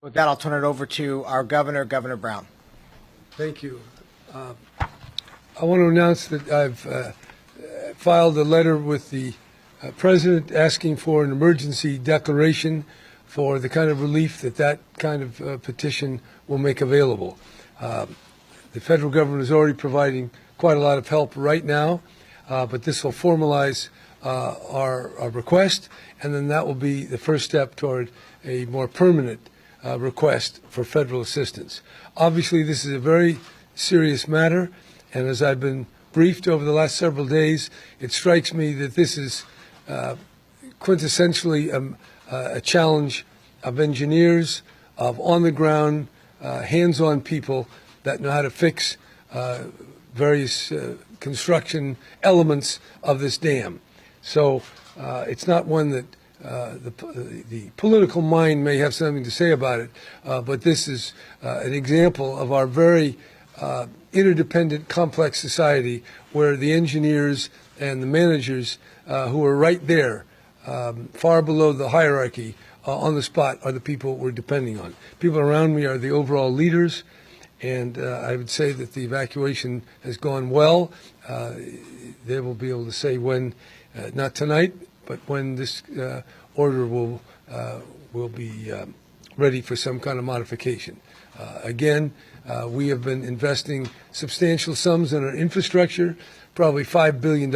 With that, I'll turn it over to our governor, Governor Brown. Thank you. I want to announce that I've filed a letter with the president asking for an emergency declaration for the kind of relief that kind of petition will make available. The federal government is already providing quite a lot of help right now, but this will formalize our request, and then that will be the first step toward a more permanent request for federal assistance. Obviously, this is a very serious matter, and as I've been briefed over the last several days, it strikes me that this is quintessentially a challenge of engineers, of on-the-ground, hands-on people that know how to fix various construction elements of this dam. So it's not one that the political mind may have something to say about it, but this is an example of our very interdependent, complex society where the engineers and the managers who are right there, far below the hierarchy, on the spot, are the people we're depending on. People around me are the overall leaders, and I would say that the evacuation has gone well. They will be able to say when, not tonight, but when this order will be ready for some kind of modification. Again, we have been investing substantial sums in our infrastructure, probably $5 billion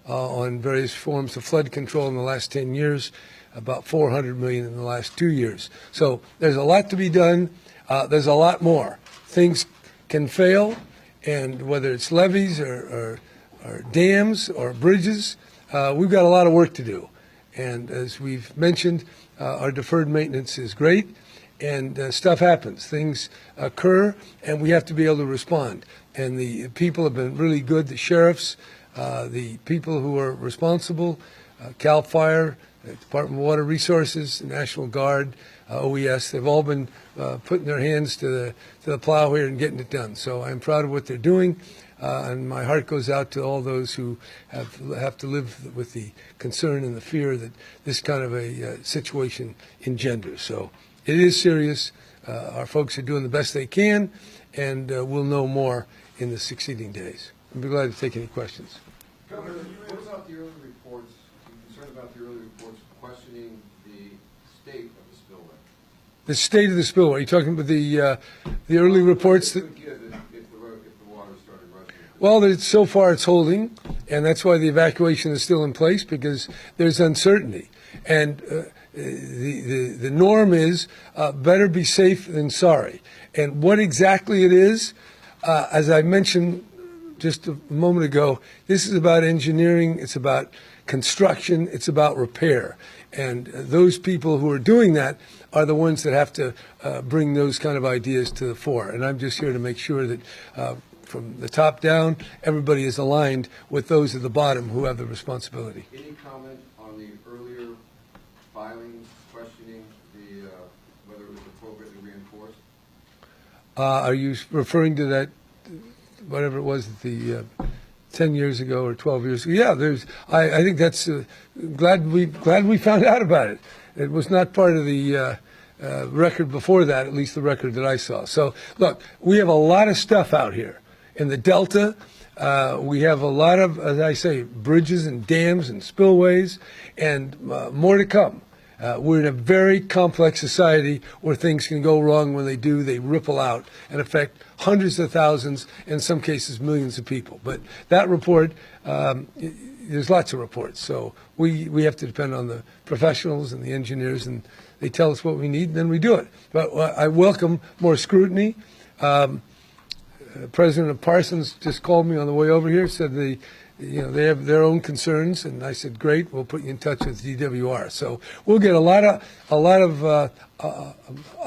on various forms of flood control in the last 10 years, about $400 million in the last 2 years. So there's a lot to be done. There's a lot more. Things can fail, and whether it's levees or dams or bridges, we've got a lot of work to do. And as we've mentioned, our deferred maintenance is great, and stuff happens. Things occur, and we have to be able to respond. And the people have been really good, the sheriffs, the people who are responsible, CAL FIRE, the Department of Water Resources, the National Guard, OES, they've all been putting their hands to the plow here and getting it done. So I'm proud of what they're doing. And my heart goes out to all those who have to live with the concern and the fear that this kind of a situation engenders. So it is serious. Our folks are doing the best they can, and we'll know more in the succeeding days. I'd be glad to take any questions. Governor, what about the early reports? Are you concerned about the early reports questioning the state of the spillway? The state of the spillway. Are you talking about the early reports that? Well, so far it's holding, and that's why the evacuation is still in place, because there's uncertainty. And the norm is better be safe than sorry. And what exactly it is, as I mentioned just a moment ago, this is about engineering, it's about construction, it's about repair. And those people who are doing that are the ones that have to bring those kind of ideas to the fore. And I'm just here to make sure that from the top down, everybody is aligned with those at the bottom who have the responsibility. Any comment on the earlier filings questioning whether it was appropriately reinforced? Are you referring to that, whatever it was, the 10 years ago or 12 years ago? Yeah, I think that's glad we found out about it. It was not part of the record before that, at least the record that I saw. So, look, we have a lot of stuff out here. In the Delta, we have a lot of, as I say, bridges and dams and spillways, and more to come. We're in a very complex society where things can go wrong. When they do, they ripple out and affect hundreds of thousands, in some cases millions of people. But that report, there's lots of reports. So we have to depend on the professionals and the engineers, and they tell us what we need, and then we do it. But I welcome more scrutiny. President Parsons just called me on the way over here, said they have their own concerns, and I said, great, we'll put you in touch with DWR. So we'll get a lot of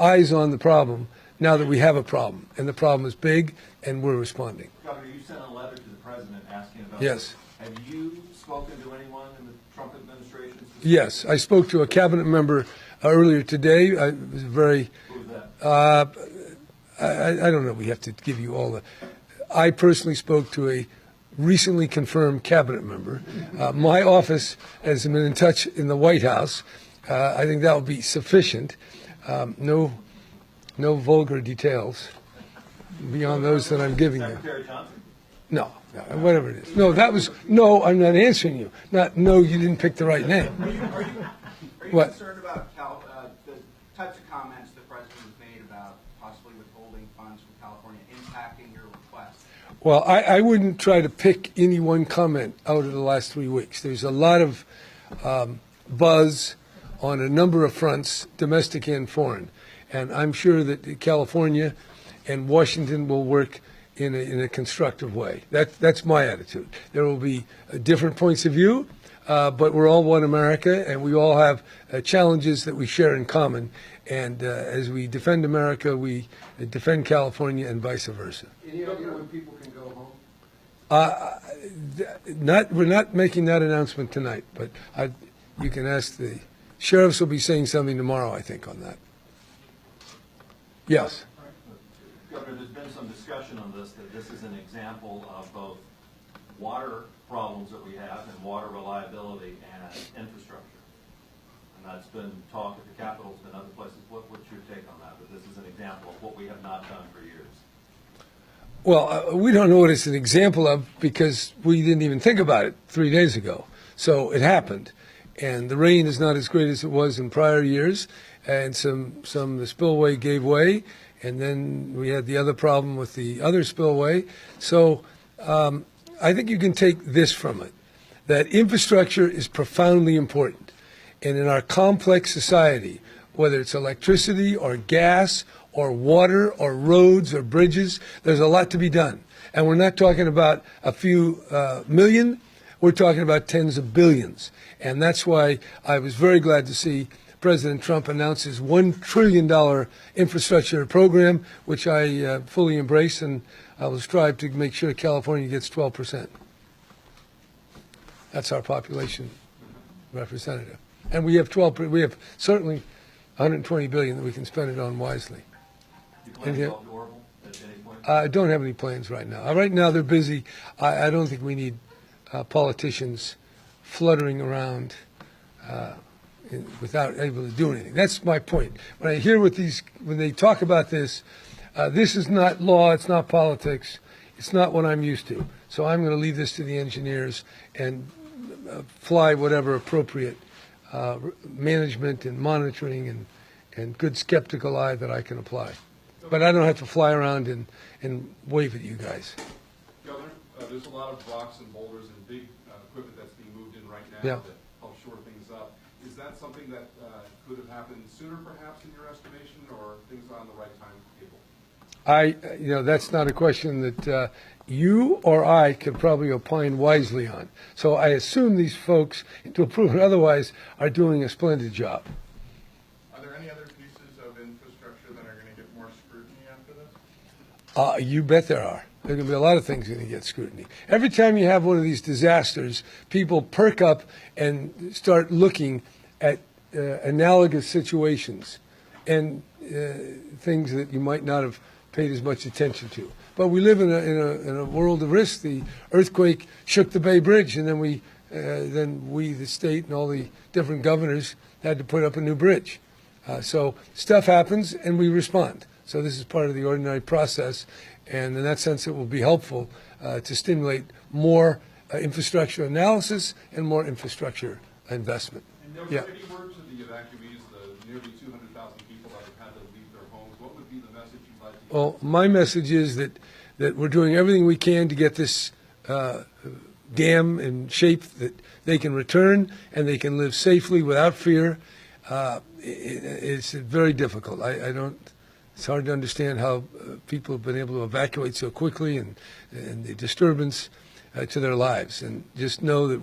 eyes on the problem now that we have a problem, and the problem is big, and we're responding. Governor, you sent a letter to the president asking about Yes. this. Have you spoken to anyone in the Trump administration? Yes, I spoke to a cabinet member earlier today. I was very. Who was that? I don't know. We have to give you all the. I personally spoke to a recently confirmed cabinet member. My office has been in touch in the White House. I think that will be sufficient. No No vulgar details beyond those that I'm giving you. Secretary Johnson? No, whatever it is. No, that was, no, I'm not answering you. Not, no, you didn't pick the right name. Are you What? concerned about the types of comments the president has made about possibly withholding funds from California impacting your request? Well, I wouldn't try to pick any one comment out of the last 3 weeks. There's a lot of buzz on a number of fronts, domestic and foreign. And I'm sure that California and Washington will work in a constructive way. That's my attitude. There will be different points of view, but we're all one America, and we all have challenges that we share in common. And as we defend America, we defend California, and vice versa. Any idea when people can go home? We're not making that announcement tonight, but you can ask the sheriffs will be saying something tomorrow, I think, on that. Yes. Governor, there's been some discussion on this, that this is an example of both water problems that we have and water reliability and infrastructure. And that's been talk at the Capitol, it's been other places. What's your take on that? That this is an example of what we have not done for years? Well, we don't know what it's an example of because we didn't even think about it 3 days ago. So it happened. And the rain is not as great as it was in prior years. And the spillway gave way. And then we had the other problem with the other spillway. So I think you can take this from it, that infrastructure is profoundly important. And in our complex society, whether it's electricity or gas or water or roads or bridges, there's a lot to be done. And we're not talking about a few million, we're talking about tens of billions. And that's why I was very glad to see President Trump announce his $1 trillion infrastructure program, which I fully embrace, and I will strive to make sure California gets 12%. That's our population representative. And we have certainly $120 billion that we can spend it on wisely. You plan to go to Oroville at any point? I don't have any plans right now. Right now they're busy. I don't think we need politicians fluttering around without able to do anything. That's my point. When I hear when they talk about this, this is not law, it's not politics, it's not what I'm used to. So I'm going to leave this to the engineers and fly whatever appropriate management and monitoring and good skeptical eye that I can apply. But I don't have to fly around and wave at you guys. Governor, there's a lot of rocks and boulders and big equipment that's being moved in right now Yeah. to help shore things up. Is that something that could have happened sooner, perhaps, in your estimation, or things on the right timetable? That's not a question that you or I could probably opine wisely on. So I assume these folks, to prove it otherwise, are doing a splendid job. Are there any other pieces of infrastructure that are going to get more scrutiny after this? You bet there are. There are going to be a lot of things going to get scrutiny. Every time you have one of these disasters, people perk up and start looking at analogous situations and things that you might not have paid as much attention to. But we live in a world of risk. The earthquake shook the Bay Bridge, and then we, the state, and all the different governors had to put up a new bridge. So stuff happens, and we respond. So this is part of the ordinary process, and in that sense, it will be helpful to stimulate more infrastructure analysis and more infrastructure investment. And Yeah. any word to the evacuees, the nearly 200,000 people that have had to leave their homes? What would be the message you'd like to give? Well, my message is that we're doing everything we can to get this dam in shape that they can return and they can live safely without fear. It's very difficult. It's hard to understand how people have been able to evacuate so quickly and the disturbance to their lives. And just know that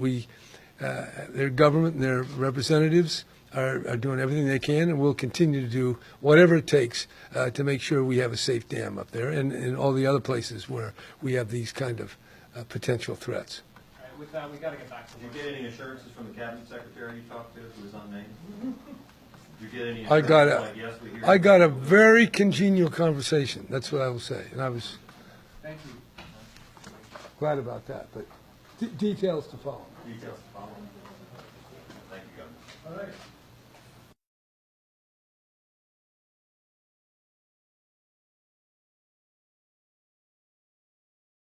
their government and their representatives are doing everything they can and will continue to do whatever it takes to make sure we have a safe dam up there and in all the other places where we have these kind of potential threats. All right, with that, we got to get back to Did work. you get any assurances from the cabinet secretary you talked to who was unnamed? Did you get any I assurances like, yes, we hear I got a very congenial conversation. That's what I will say. And I was Thank you. glad about that. But details to follow. details to follow? Thank you, Governor. All right.